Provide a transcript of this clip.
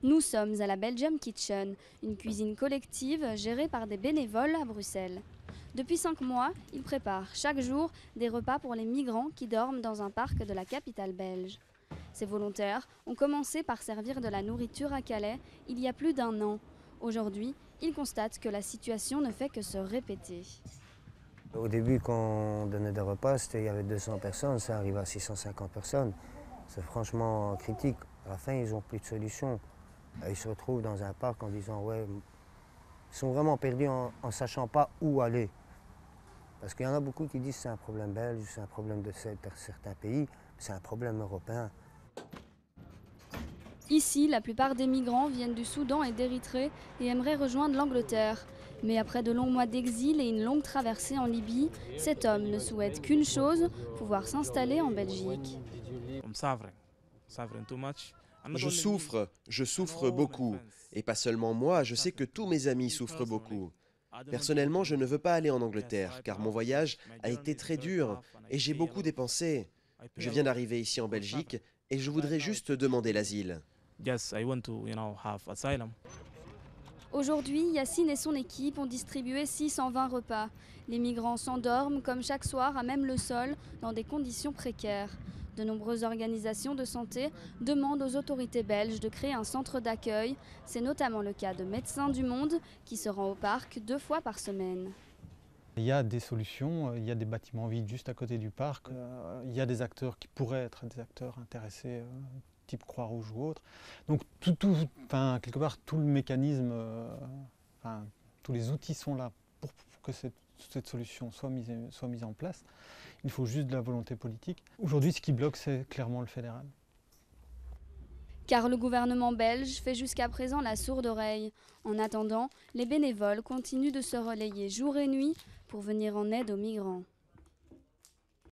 Nous sommes à la Belgium Kitchen, une cuisine collective gérée par des bénévoles à Bruxelles. Depuis 5 mois, ils préparent chaque jour des repas pour les migrants qui dorment dans un parc de la capitale belge. Ces volontaires ont commencé par servir de la nourriture à Calais il y a plus d'1 an. Aujourd'hui, ils constatent que la situation ne fait que se répéter. Au début, quand on donnait des repas, il y avait 200 personnes, ça arrive à 650 personnes. C'est franchement critique. À la fin, ils n'ont plus de solution. Ils se retrouvent dans un parc en disant ouais, ils sont vraiment perdus en ne sachant pas où aller. Parce qu'il y en a beaucoup qui disent que c'est un problème belge, c'est un problème de certains pays, c'est un problème européen. Ici, la plupart des migrants viennent du Soudan et d'Érythrée et aimeraient rejoindre l'Angleterre. Mais après de longs mois d'exil et une longue traversée en Libye, cet homme ne souhaite qu'une chose, pouvoir s'installer en Belgique. Je souffre beaucoup. Et pas seulement moi, je sais que tous mes amis souffrent beaucoup. Personnellement, je ne veux pas aller en Angleterre, car mon voyage a été très dur et j'ai beaucoup dépensé. Je viens d'arriver ici en Belgique et je voudrais juste demander l'asile. Aujourd'hui, Yacine et son équipe ont distribué 620 repas. Les migrants s'endorment comme chaque soir à même le sol dans des conditions précaires. De nombreuses organisations de santé demandent aux autorités belges de créer un centre d'accueil. C'est notamment le cas de Médecins du Monde qui se rend au parc 2 fois par semaine. Il y a des solutions, il y a des bâtiments vides juste à côté du parc, il y a des acteurs qui pourraient être des acteurs intéressés, type Croix-Rouge ou autre. Donc quelque part tout le mécanisme, tous les outils sont là pour que cette solution soit mise en place. Il faut juste de la volonté politique. Aujourd'hui, ce qui bloque, c'est clairement le fédéral. Car le gouvernement belge fait jusqu'à présent la sourde oreille. En attendant, les bénévoles continuent de se relayer jour et nuit pour venir en aide aux migrants.